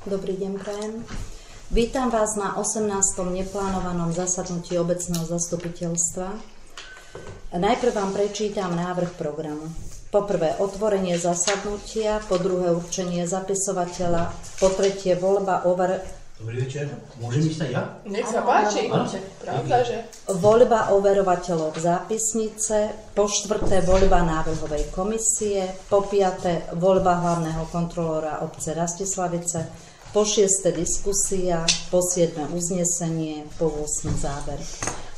Dobrý deň, prajem. Vítam vás na 18. neplánovanom zasadnutí obecného zastupiteľstva. Najprv vám prečítam návrh programu. Po prvé otvorenie zasadnutia, po druhé určenie zapisovateľa, po tretie voľba Dobrý večer, môžem ísť aj ja? Nech sa páči, pravda, že? Voľba overovateľov zápisnice, po štvrté voľba návrhovej komisie, po piaté voľba hlavného kontrolóra obce Rastislavice, po šieste diskusia, po siedme uznesenie, po 8 záver.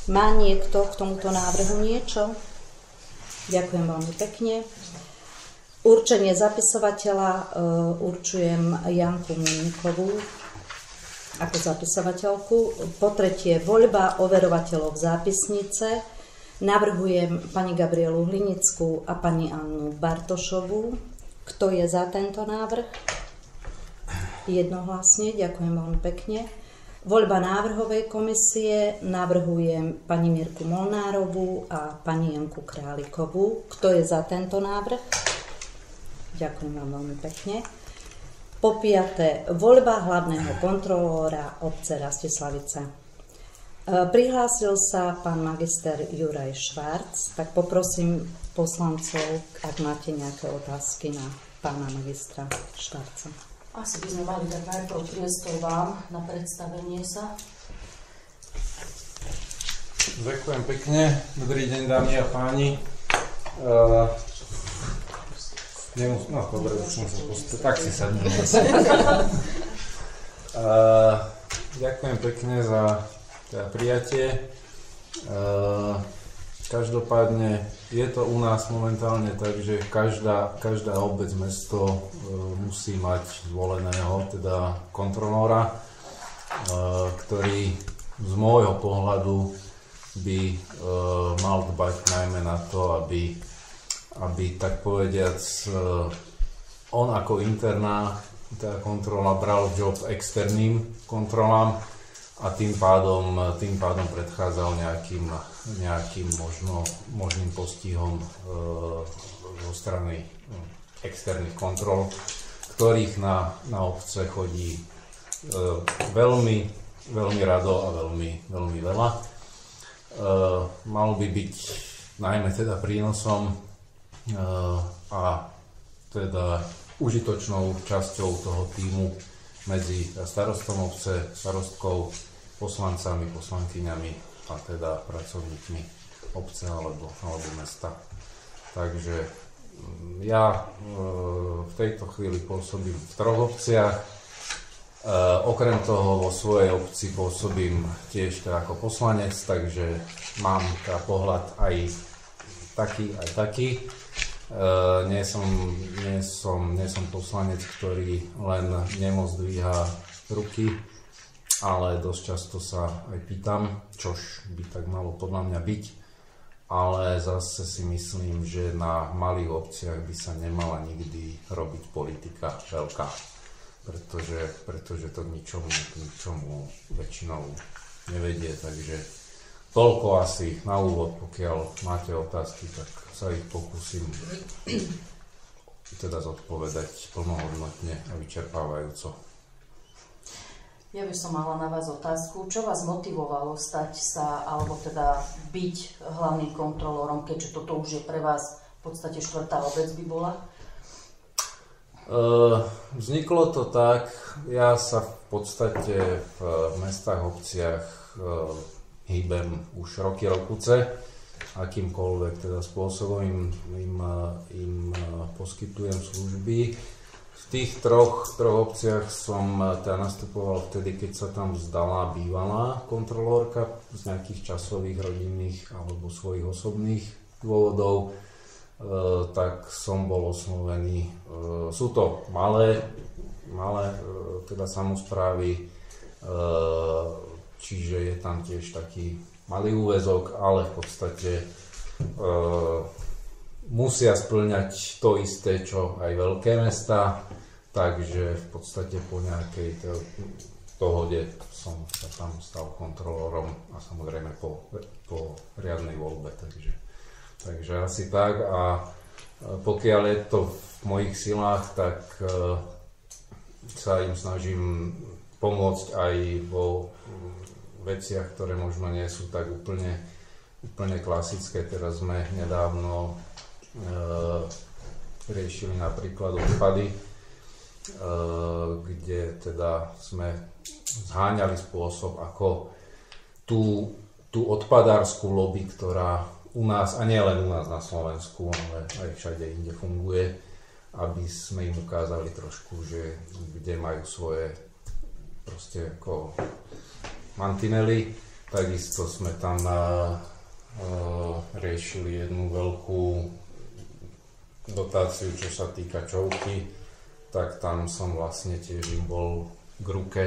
Má niekto k tomuto návrhu niečo? Ďakujem veľmi pekne. Určenie zapisovateľa určujem Janku Muníkovú ako zapisovateľku. Po tretie voľba overovateľov zápisnice. Navrhujem pani Gabrielu Hlinickú a pani Annu Bartošovú. Kto je za tento návrh? Jednohlasne, ďakujem veľmi pekne. Voľba návrhovej komisie. Navrhujem pani Mirku Molnárovú a pani Janku Králikovú. Kto je za tento návrh? Ďakujem vám veľmi pekne. Po piaté, voľba hlavného kontrolóra obce Rastislavice. Prihlásil sa pán magister Juraj Švarc, tak poprosím poslancov, ak máte nejaké otázky na pána magistra Švarca. Asi by sme mali dať najprv priestor vám na predstavenie sa. Ďakujem pekne. Dobrý deň, dámy a páni. No, dobre, už som sa postavil. Tak si sadnem. Ďakujem pekne za prijatie. Každopádne je to u nás momentálne tak, že každá obec, mesto musí mať zvoleného, teda kontrolóra, ktorý z môjho pohľadu by mal dbať najmä na to, aby tak povediac on ako interná tá kontrola bral job externým kontrolám a tým pádom predchádzal nejakým možným postihom zo strany externých kontrol, ktorých na obce chodí veľmi, veľmi rado a veľmi veľa. Malo by byť najmä teda prínosom a teda užitočnou časťou toho tímu medzi starostom obce, starostkou, poslancami, poslankyňami a teda pracovníkmi obce alebo mesta. Takže ja v tejto chvíli pôsobím v 3 obciach. Okrem toho vo svojej obci pôsobím tiež ako poslanec, takže mám pohľad aj taký. Nie som poslanec, ktorý len nemo zdvíha ruky, ale dosť často sa aj pýtam, čož by tak malo podľa mňa byť, ale zase si myslím, že na malých obciach by sa nemala nikdy robiť politika veľká, pretože to k ničomu väčšinou nevedie, takže toľko asi na úvod. Pokiaľ máte otázky, tak sa ich pokúsim teda zodpovedať plnohodnotne a vyčerpávajúco. Ja by som mala na vás otázku. Čo vás motivovalo stať sa, alebo teda byť hlavným kontrolórom, keďže toto už je pre vás v podstate 4. obec by bola? Vzniklo to tak, ja sa v podstate v mestách, obciach hýbem už rokuce, akýmkoľvek teda spôsobom im poskytujem služby. V tých troch obciach som teda nastupoval vtedy, keď sa tam vzdala bývalá kontrolórka z nejakých časových, rodinných alebo svojich osobných dôvodov, tak som bol oslovený. Sú to malé teda samosprávy, čiže je tam tiež taký malý úväzok, ale v podstate musia spĺňať to isté, čo aj veľké mestá, takže v podstate po nejakej dohode som sa tam stal kontrolórom a samozrejme po riadnej voľbe, takže asi tak. A pokiaľ je to v mojich silách, tak sa im snažím pomôcť aj vo veciach, ktoré možno nie sú tak úplne klasické. Teraz sme nedávno riešili napríklad odpady, kde teda sme zháňali spôsob, ako tú odpadárskú lobby, ktorá u nás, a nie len u nás na Slovensku, ale aj všade inde funguje, aby sme im ukázali trošku, že kde majú svoje proste ako mantinely. Takisto sme tam riešili jednu veľkú dotáciu, čo sa týka čovky, tak tam som vlastne tiež im bol k ruke,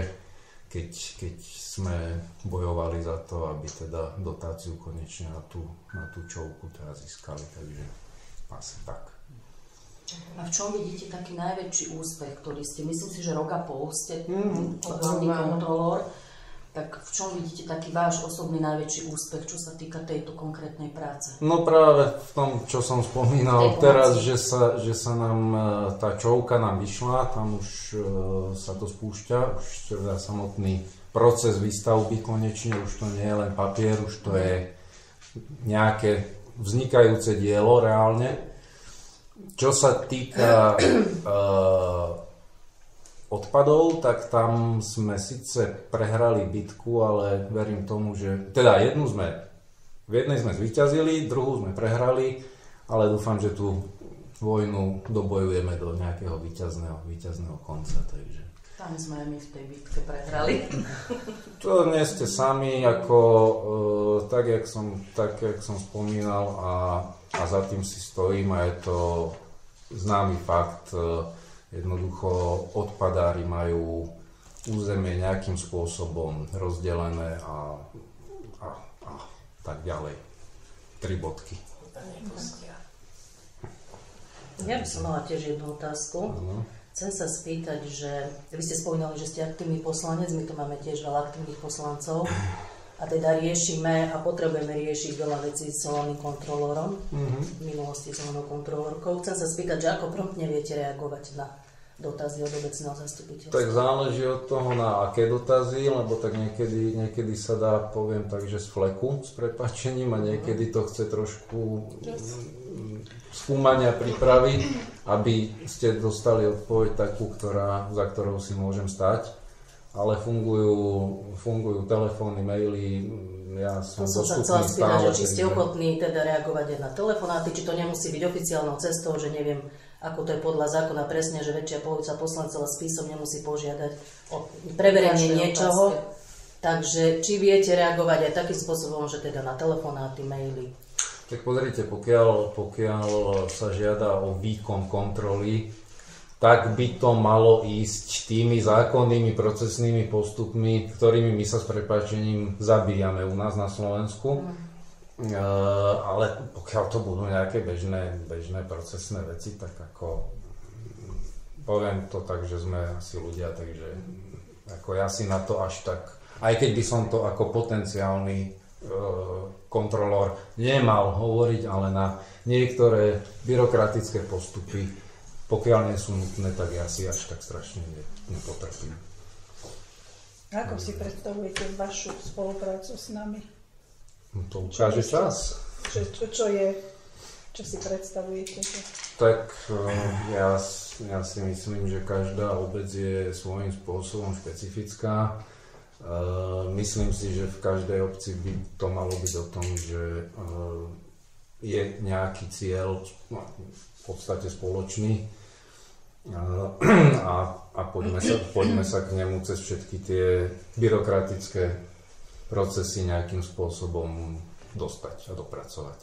keď sme bojovali za to, aby teda dotáciu konečne na tú čovku teda získali, takže asi tak. A v čom vidíte taký najväčší úspech, ktorý ste, myslím si, že rok a pol ste hlavný kontrolór, tak v čom vidíte taký váš osobný najväčší úspech, čo sa týka tejto konkrétnej práce? No práve v tom, čo som spomínal teraz, že sa nám tá čovka nám vyšla, tam už sa to spúšťa, už teda samotný proces výstavby konečne, už to nie je len papier, už to je nejaké vznikajúce dielo reálne. Čo sa týka odpadov, tak tam sme síce prehrali bitku, ale verím tomu, že teda v jednej sme zvíťazili, druhú sme prehrali, ale dúfam, že tú vojnu dobojujeme do nejakého víťazného konca, takže. Tam sme my v tej bitke prehrali. To nie ste sami, ako tak, jak som spomínal, a za tým si stojím, a je to známy fakt. Jednoducho odpadári majú územie nejakým spôsobom rozdelené a tak ďalej. 3 bodky. Ja by som mala tiež jednu otázku. Chcem sa spýtať, že vy ste spomínali, že ste aktívny poslanec, my tu máme tiež veľa aktívnych poslancov a teda riešime a potrebujeme riešiť veľa vecí s hlavným kontrolórom, v minulosti s hlavnou kontrolórkou. Chcem sa spýtať, že ako promptne viete reagovať na dotazy od obecného zastupiteľstva? Tak záleží od toho, na aké dotazy, lebo tak niekedy sa dá, poviem tak, že z fleku, s prepáčením, a niekedy to chce trošku skúmania prípravy, aby ste dostali odpoveď takú, za ktorou si môžem stať. Ale fungujú telefóny, maily, ja som dostupný stále. To som sa chcela spýtať, že či ste ochotní teda reagovať aj na telefonáty, či to nemusí byť oficiálnou cestou, že neviem, ako to je podľa zákona presne, že väčšia polovica poslancov s písom nemusí požiadať o preverenie niečoho. Takže či viete reagovať aj takým spôsobom, že teda na telefonáty, maily? Tak pozrite, pokiaľ sa žiada o výkon kontroly, tak by to malo ísť tými zákonnými procesnými postupmi, ktorými my sa s prepáčením zabíjame u nás na Slovensku. Ale pokiaľ to budú nejaké bežné procesné veci, tak ako poviem to tak, že sme asi ľudia, takže ako ja si na to až tak, aj keď by som to ako potenciálny kontrolór nemal hovoriť, ale na niektoré byrokratické postupy, pokiaľ nie sú nutné, tak ja si až tak strašne nepotrpím. Ako si predstavujete vašu spoluprácu s nami? To ukáže čas. Čo si predstavujete? Tak ja si myslím, že každá obec je svojím spôsobom špecifická. Myslím si, že v každej obci by to malo byť o tom, že je nejaký cieľ v podstate spoločný a poďme sa k nemu cez všetky tie byrokratické procesy nejakým spôsobom dostať a dopracovať.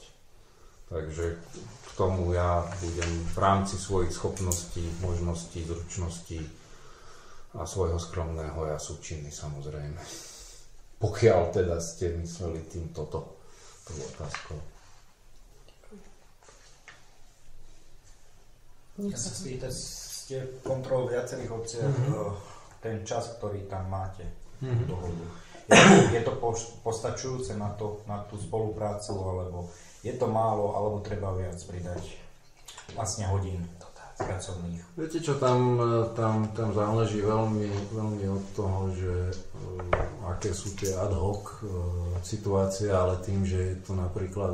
Takže k tomu ja budem v rámci svojich schopností, možností, zručností a svojho skromného ja súčinný, samozrejme. Pokiaľ teda ste mysleli tou otázkou. Ja sa spýtať, ste kontrol viacerých obciach, ten čas, ktorý tam máte, dohodu. Je to postačujúce na tú spoluprácu, alebo je to málo, alebo treba viac pridať vlastne hodín? pracovných. Viete čo, tam záleží veľmi od toho, že aké sú tie ad hoc situácie, ale tým, že je to napríklad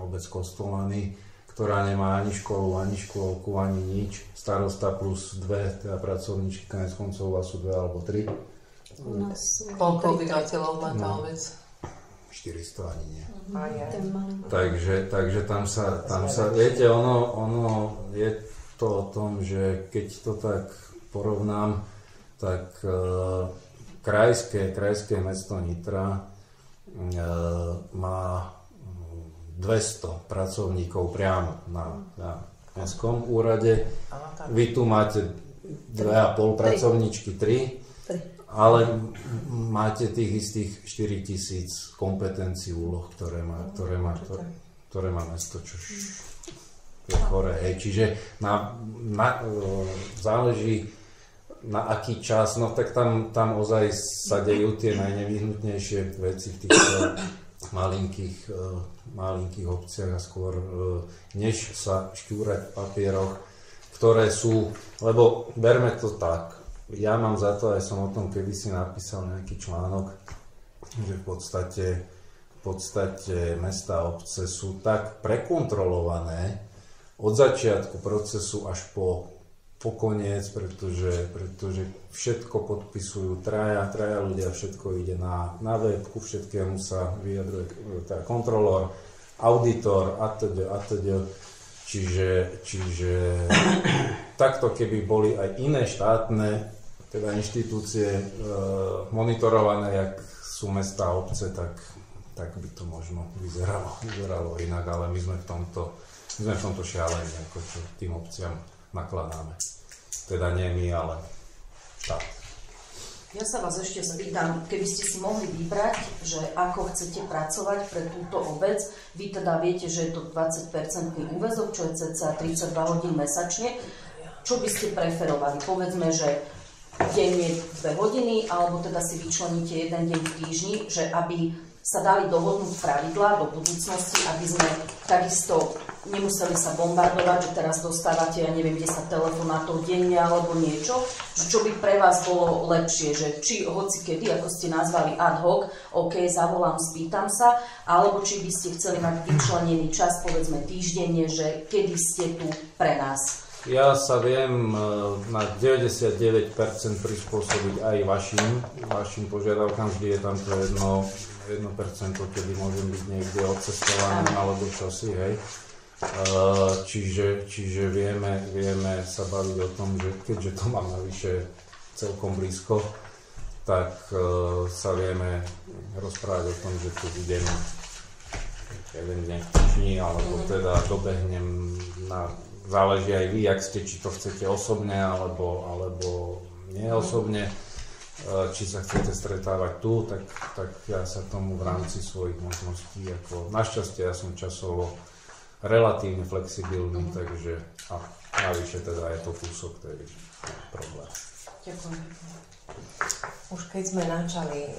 obec Kostolany, ktorá nemá ani školu, ani škôlku, ani nič, starosta plus 2, teda pracovníčky, konec koncov sú 2 alebo 3. Koľko obyvateľov má tá obec? 400 ani nie. Takže tam sa viete, ono je to o tom, že keď to tak porovnám, tak krajské mesto Nitra má 200 pracovníkov priamo na mestskom úrade. Vy tu máte 2,5 pracovníčky, 3. Ale máte tých istých 4000 kompetencií úloh, ktoré má mesto, čo je chore. Čiže záleží na aký čas, no tak tam ozaj sa dejú tie najnevyhnutnejšie veci v týchto malinkých obciach a skôr než sa šťúrať v papieroch, ktoré sú, lebo berme to tak, ja mám za to, aj som o tom kedysi napísal nejaký článok, že v podstate mestá a obce sú tak prekontrolované od začiatku procesu až po koniec, pretože všetko podpisujú traja ľudia, všetko ide na web, ku všetkému sa vyjadruje teda kontrolór, auditor atď. Čiže takto keby boli aj iné štátne teda inštitúcie monitorované, jak sú mestá a obce, tak by to možno vyzeralo inak, ale my sme v tomto šialení, ako čo tým obciam nakladáme. Teda nie my, ale štát. Ja sa vás ešte spýtam, keby ste si mohli vybrať, že ako chcete pracovať pre túto obec, vy teda viete, že je to 20% úväzok, čo je cca 32 hodín mesačne, čo by ste preferovali? Povedzme, že denne 2 hodiny, alebo teda si vyčleníte jeden deň v týždni, že aby sa dali dohodnúť pravidlá do budúcnosti, aby sme takisto nemuseli sa bombardovať, že teraz dostávate, ja neviem, 10 telefonátov denne alebo niečo, že čo by pre vás bolo lepšie, že či hoci kedy, ako ste nazvali ad hoc, OK, zavolám, spýtam sa, alebo či by ste chceli mať vyčlenený čas, povedzme týždenne, že kedy ste tu pre nás. Ja sa viem na 99% prispôsobiť aj vašim požiadavkám, vždy je tam to 1%, kedy môžem byť niekde odcestovaný alebo čosi, hej. Čiže vieme sa baviť o tom, že keďže to mám navyše celkom blízko, tak sa vieme rozprávať o tom, že tu budem jeden deň v týždni, alebo teda dobehnem záleží aj vy, jak ste, či to chcete osobne, alebo nie osobne, či sa chcete stretávať tu, tak ja sa tomu v rámci svojich možností, našťastie ja som časovo relatívne flexibilný, takže a navyše teda je to kúsok, takže problém. Ďakujem. Už keď sme načali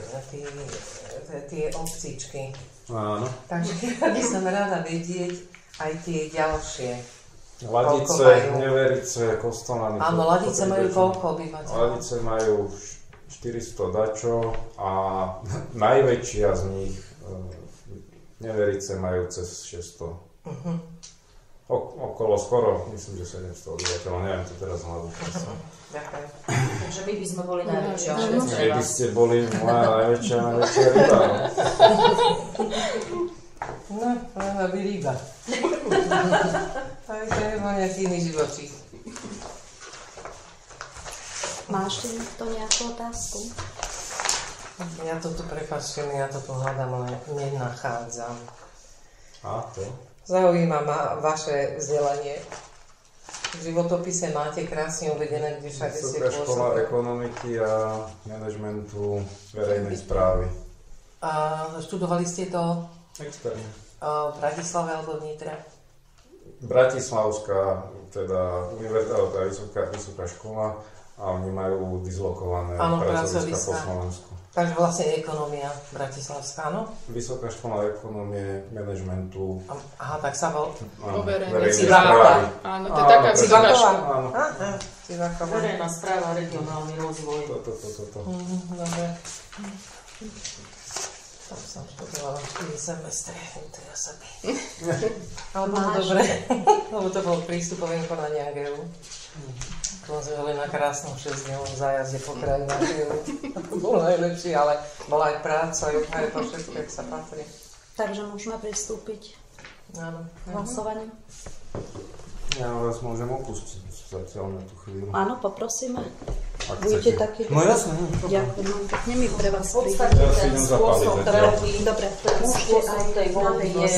tie obcičky, Áno. takže ja by som rada vedieť aj tie ďalšie. Ladice, Neverice, Kostolany. Áno, Ladice majú koľko obyvateľov? Ladice majú 400 dačo a najväčšia z nich, Neverice, majú cez 600. Okolo skoro, myslím, že 700 obyvateľov, neviem to teraz hladu. Ďakujem. Takže my by sme boli najväčšia. Vy by ste boli moja najväčšia ryba. No, len by ryba. Takže nebo nejaký iný živočík. Máš tu nejakú otázku? Ja to tu, prepáčte mi, ja to tu hľadám, ale nenachádzam. A to? Zaujíma ma vaše vzdelanie. V životopise máte krásne uvedené, kde všade ste Vysoká škola pôsobili. ekonomiky a manažmentu verejnej správy. A študovali ste to Externe. v Bratislave alebo v Nitre? Bratislavská, teda vysoká škola a oni majú dislokované pracoviska po Slovensku. Takže vlastne ekonomia bratislavská, áno? Vysoká škola ekonomie, manažmentu. Aha, tak sa verejnej správy. Áno, to je taká Civáková. Áno. Aha, Civáková. Verejná správa, regionálny rozvoj. Toto. Dobre. Tam som študovala 4 semestre, to je osoby. Ale bolo dobre, lebo to bolo prístupové konanie AGU. To sme boli na krásnom 6-dňovom zájazde po krajinách AGU. To bolo najlepšie, ale bola aj práca, aj to všetko, jak sa patrí. Takže môžeme pristúpiť Áno. k hlasovaniu. Ja vás môžem opustiť zatiaľ na tú chvíľu. Áno, poprosíme. Ak Budete chcete. taký... No jasne. Ďakujem, mám pekne mi pre vás V podstate Ja si ten idem spôsob zapáliť zatiaľ. voľby, Dobre, ten spôsob tej voľby je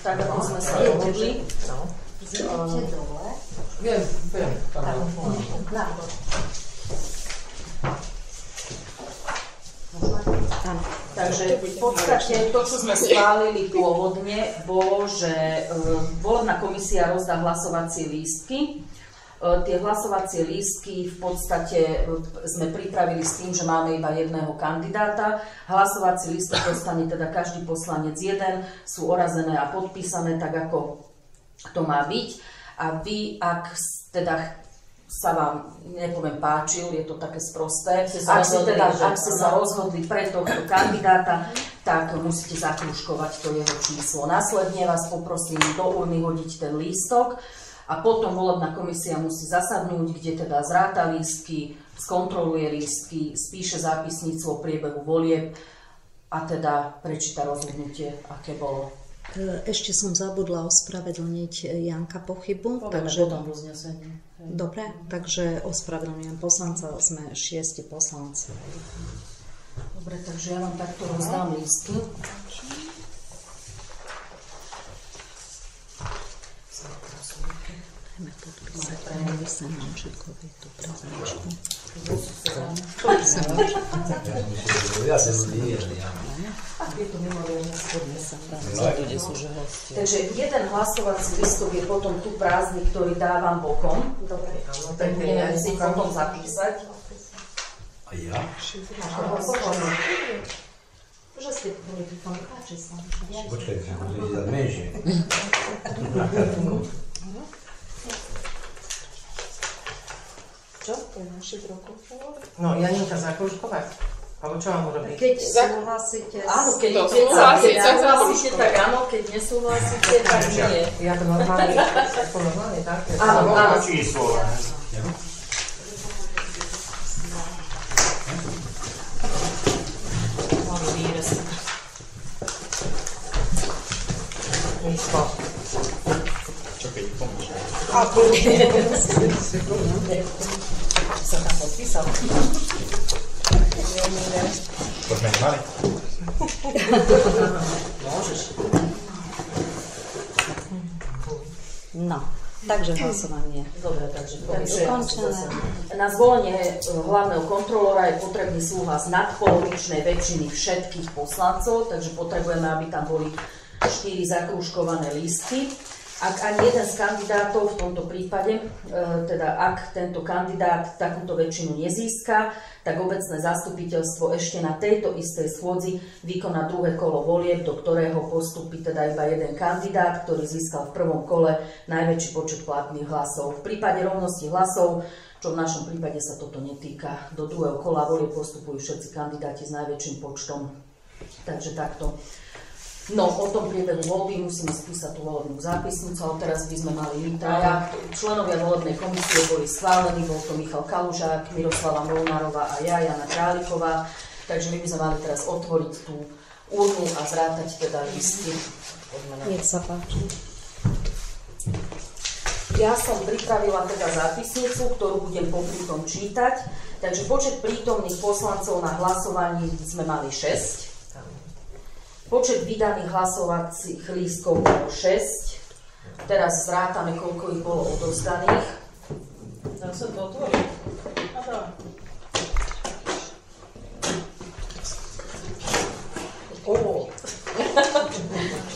tak, ako sme sa dohodli. Viem. Áno. Takže v podstate to, čo sme schválili pôvodne, bolo, že volebná komisia rozdá hlasovacie lístky. Tie hlasovacie lístky v podstate sme pripravili s tým, že máme iba jedného kandidáta. Hlasovací lístok dostane teda každý poslanec jeden, sú orazené a podpísané tak, ako to má byť. A vy, ak teda sa vám, nepoviem, páčil, je to také sprosté, ak ste sa rozhodli pre tohto kandidáta, tak musíte zakrúžkovať to jeho číslo. Následne vás poprosím do urny hodiť ten lístok a potom volebná komisia musí zasadnúť, kde teda zráta lístky, skontroluje lístky, spíše zápisnicu o priebehu volieb a teda prečíta rozhodnutie, aké bolo. Ešte som zabudla ospravedlniť Janka Pochybu. Dobre, takže ospravedlňujem poslanca, sme 6 poslanci. Dobre, takže ja vám takto rozdám lístky. Dajme podpísať Pánovi Semančíkovi tú preznáčku. Ja som zlý. Je to mimoriadne schodné sa. Takže jeden hlasovací listok je potom tu prázdny, ktorý dávam bokom. Dobre, tak budeme musieť potom zapísať. A ja? Že ste boli tu tam páči sa. Počkaj, si budete dať menšie. Čo? To je naši rokov. No, Janinka zakružkovať. Alebo čo mám urobiť? Keď súhlasíte... Áno, keď súhlasíte, tak áno, keď nesúhlasíte, tak nie. Ja to normálne, tak? Áno, áno. Číslo. Malý výrez. Místo. Čo keď pomôže? Sa tam podpísal. To sme mali. Môžeš. No, takže hlasovanie. Dobre, takže Ukončené. na zvolenie hlavného kontrolóra je potrebný súhlas nadpolovičnej väčšiny všetkých poslancov, takže potrebujeme, aby tam boli 4 zakrúžkované lístky. Ak ani jeden z kandidátov v tomto prípade, teda ak tento kandidát takúto väčšinu nezíska, tak obecné zastupiteľstvo ešte na tejto istej schôdzi vykoná druhé kolo volieb, do ktorého postupí teda iba jeden kandidát, ktorý získal v prvom kole najväčší počet platných hlasov. V prípade rovnosti hlasov, čo v našom prípade sa toto netýka, do druhého kola volieb postupujú všetci kandidáti s najväčším počtom. Takže takto. No, o tom priebehu voľby musíme spísať tú volebnú zápisnicu, ale teraz by sme mali my traja. Členovia volebnej komisie boli schválení, bol to Michal Kalužák, Miroslava Molnárová a ja, Jana Králiková. Takže my by sme mali teraz otvoriť tú urnu a zrátať teda lístky. Nech sa páči. Ja som pripravila teda zápisnicu, ktorú budem poprítom čítať. Takže počet prítomných poslancov na hlasovaní sme mali 6. Počet vydaných hlasovacích lístkov bolo 6. Teraz zrátame, koľko ich bolo odovzdaných. Dá sa to otvoriť?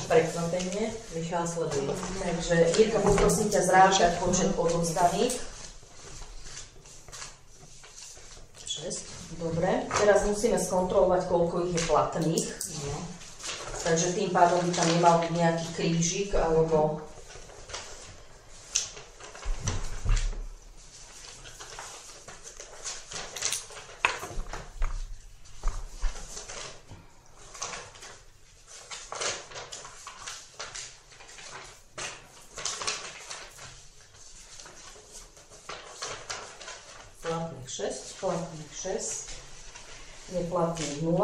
Prekvapené. prekvapenie. Michal sleduje. Takže Jirka, poprosím ťa zrátať počet odovzdaných. 6. Dobre. Teraz musíme skontrolovať, koľko ich je platných. No. Takže tým pádom by tam nemal byť nejaký krížik, alebo... Platných 6. Platných 6, neplatných 0.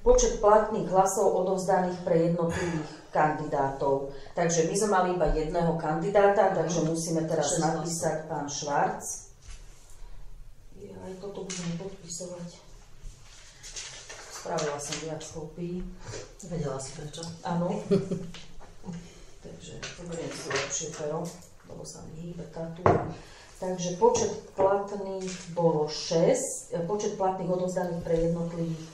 Počet platných hlasov odovzdaných pre jednotlivých kandidátov. Takže my sme mali iba jedného kandidáta, takže musíme teraz napísať pán Švarc. Aj toto budeme podpisovať. Spravila som viac kópií. Vedela si prečo? Áno. Takže zoberiem si lepšie pero, lebo sa mi hýbe tátu. Takže počet platných bolo 6, počet platných odovzdaných pre jednotlivých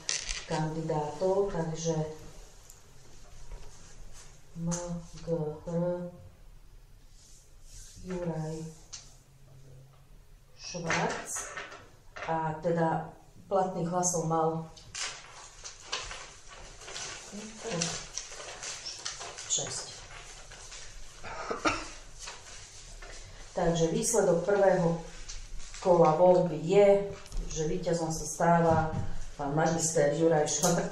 kandidátov, takže MGR Juraj Švarc a teda platných hlasov mal 6. Takže výsledok prvého kola voľby je, že víťazom sa stáva pán magister Juraj Švarc.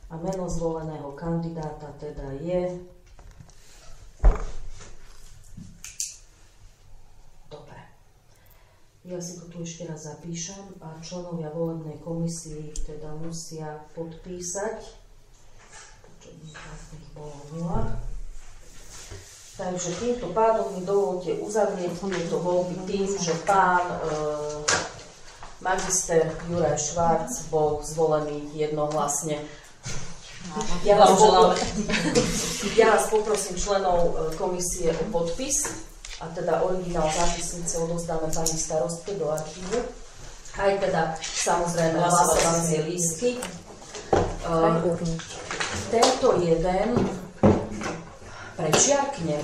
A meno zvoleného kandidáta teda je... Dobre. Ja si to tu ešte raz zapíšem a členovia volebnej komisii teda musia podpísať. Počet bolo 0. Takže týmto pádom mi dovolte uzavrieť tieto voľby tým, že pán magister Juraj Švarc bol zvolený jednohlasne. Ja vás poprosím členov komisie o podpis a teda originál zápisnice odovzdáme pani starostke do archívu. Aj teda samozrejme hlasovacie lístky. Tento jeden prečiarknem.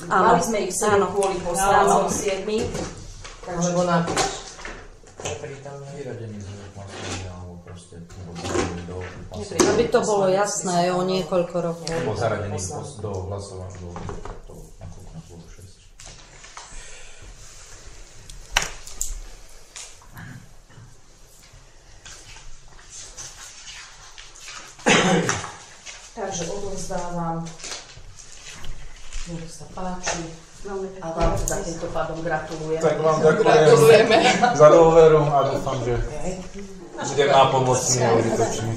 Mali sme ich 7 kvôli poslancom 7. Alebo napíš. Vyradený z hlasovania, alebo proste Aby to bolo jasné, o niekoľko rokov. bol zaradený do hlasovania, do 6. Takže odovzdávam. Nech sa páči. A vám teda týmto pádom gratulujem. Tak vám ďakujem za dôveru a dúfam, že budem nápomocný a užitočný.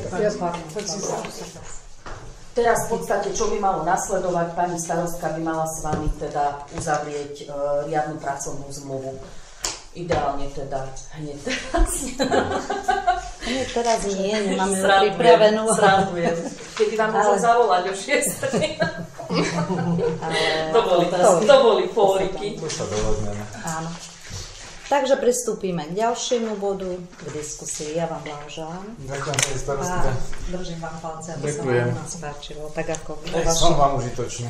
Teraz v podstate, čo by malo nasledovať, pani starostka by mala s vami teda uzavrieť riadnu pracovnú zmluvu. Ideálne teda hneď teraz. Hneď teraz nie, nemáme ju pripravenú. Srandujem. Kedy vám môžem zavolať o 6. To boli fóriky. To sa dohodneme. Áno. Takže pristúpime k ďalšiemu bodu, k diskusii. Ja vám blahoželám. Ďakujem, pani starostka. Držím vám palce, aby sa Ďakujem. vám spáčilo. Tak ako Som vám užitočný.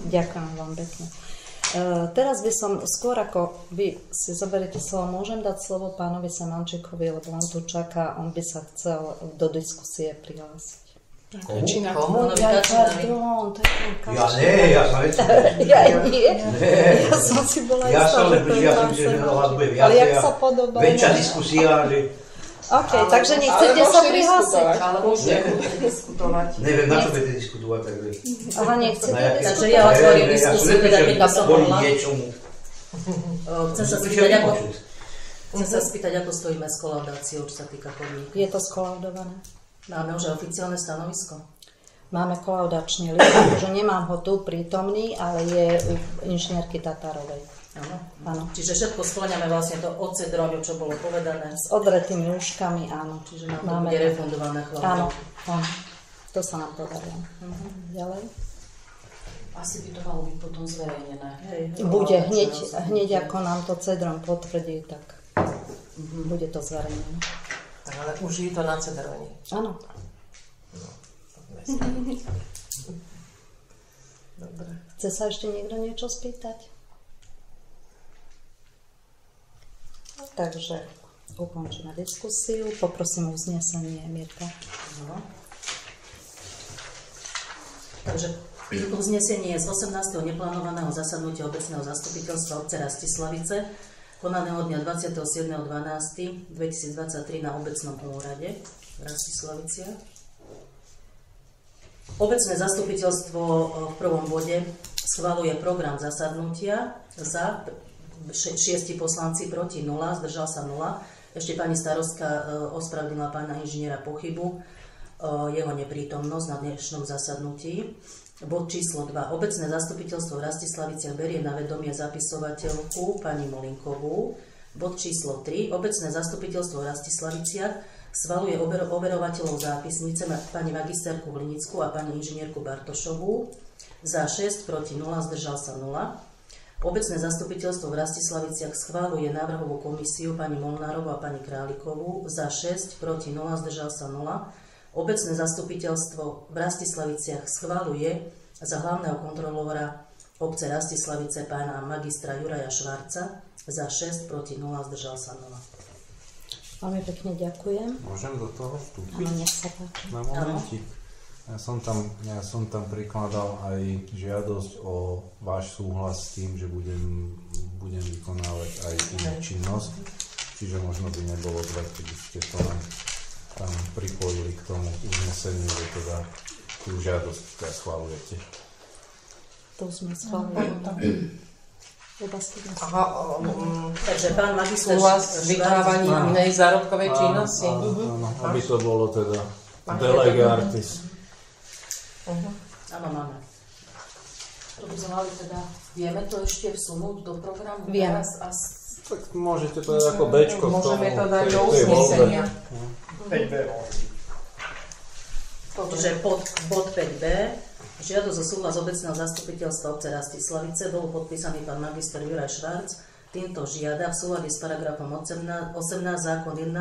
Ďakujem vám pekne. Teraz by som, skôr ako vy si zoberiete slovo, môžem dať slovo pánovi Semančíkovi, lebo on tu čaká, on by sa chcel do diskusie prihlásiť. Komu? Ja nie, ja som veci. Ja nie. Ja som si bola Ja istá, som že len, to je ja pán som myslel, že vás bude Semančík. Ale jak viacej sa a podobá? väčšia diskusia, že OK, takže nechcete sa prihlásiť? Ale môžete diskutovať. neviem, na čo budete diskutovať. Takže Aha, nechcete Takže diskutovať? ja otvorím ja diskusiu, som teda neprišiel keď by som kvôli mohla. niečomu. Chcem sa spýtať, ako stojíme s kolaudáciou, čo sa týka podniku. Je to skolaudované? Máme už oficiálne stanovisko? Máme kolaudačný list, že nemám ho tu prítomný, ale je u inžinierky Tatárovej. Áno. Áno. Čiže všetko skláňame vlastne to od cedroňu, čo bolo povedané. S odretými úškami, áno. Čiže nám to bude refundované chlapom. Áno, áno. To sa nám podarilo. Ďalej. Asi by to malo byť potom zverejnené. Bude hneď ako nám to Cedron potvrdí, tak bude to zverejnené. Ale už je to na Cedroni. Áno. Dobre. Chce sa ešte niekto niečo spýtať? Takže ukončíme diskusiu. Poprosím o uznesenie, Mirka. No. Takže uznesenie z 18. neplánovaného zasadnutia obecného zastupiteľstva obce Rastislavice konaného dňa 27.12.2023 na obecnom úrade v Rastislaviciach. Obecné zastupiteľstvo v prvom bode schvaľuje program zasadnutia, za 6 poslanci, proti 0, zdržal sa 0. Ešte pani starostka ospravedlnila pána inžiniera pochybu, jeho neprítomnosť na dnešnom zasadnutí. Bod číslo 2. Obecné zastupiteľstvo v Rastislaviciach berie na vedomie zapisovateľku pani Molinkovú. Bod číslo 3. Obecné zastupiteľstvo v Rastislaviciach schvaľuje overovateľov zápisnice pani magisterku Vlinickú a pani inžinierku Bartošovú. Za 6, proti 0, zdržal sa 0. Obecné zastupiteľstvo v Rastislaviciach schvaľuje návrhovú komisiu pani Molnárovú a pani Králikovú. Za 6, proti 0, zdržal sa 0. Obecné zastupiteľstvo v Rastislaviciach schvaľuje za hlavného kontrolóra obce Rastislavice pána magistra Juraja Švarca. Za 6, proti 0, zdržal sa 0. Veľmi pekne ďakujem. Môžem do toho vstúpiť? Áno, nech sa páči. Na momentík. Ja som tam prikladal aj žiadosť o váš súhlas s tým, že budem vykonávať aj inú činnosť. Čiže možno by nebolo zle, keby ste to tam pripojili k tomu uzneseniu, že teda tú žiadosť schvaľujete. To sme schvaľovali. Takže pán magister súhlas s vykonávaním inej zárobkovej činnosti. Áno, aby to bolo teda delege artis. Áno, máme. To by sme mali teda, vieme to ešte vsunúť do programu? Vieme. Tak môžete to ako Bčko k tomu. Môžeme to dať do uznesenia. 5B. Čiže bod 5b. Žiadosť o súhlas obecného zastupiteľstva obce Rastislavice bol podpísaný pán magister Juraj Švarc. Týmto žiada v súlade s paragrafom 18 zákon 1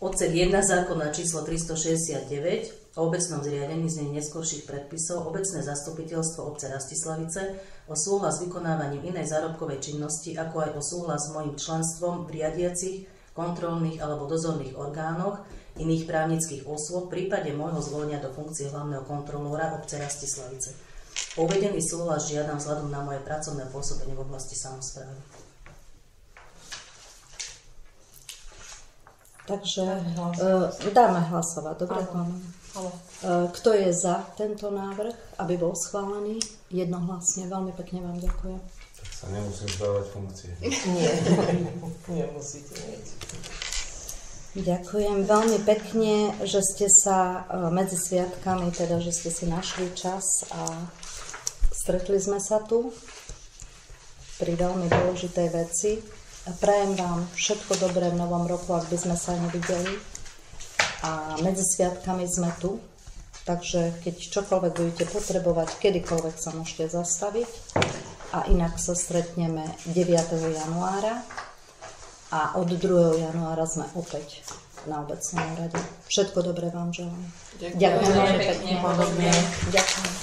odsek 1 zákona číslo 369 o obecnom zriadení znení neskorších predpisov obecné zastupiteľstvo obce Rastislavice o súhlas s vykonávaním inej zárobkovej činnosti, ako aj o súhlas s mojím členstvom v riadiacich, kontrolných alebo dozorných orgánoch iných právnických osôb v prípade môjho zvolenia do funkcie hlavného kontrolóra obce Rastislavice. Uvedený súhlas žiadam vzhľadom na moje pracovné pôsobenie v oblasti samosprávy. Takže dáme hlasovať. Dobre, kto je za tento návrh, aby bol schválený? Jednohlasne. Veľmi pekne vám ďakujem. Tak sa nemusím zdávať funkcie. Nie, nemusíte niečo. Ďakujem veľmi pekne, že ste sa medzi sviatkami, teda že ste si našli čas a stretli sme sa tu pri veľmi dôležitej veci. A prajem vám všetko dobré v novom roku, ak by sme sa nevideli. A medzi sviatkami sme tu, takže keď čokoľvek budete potrebovať, kedykoľvek sa môžete zastaviť. A inak sa stretneme 9. januára. A od 2. januára sme opäť na obecnom úrade. Všetko dobré vám želám. Ďakujem veľmi pekne. Podobne. Ďakujem.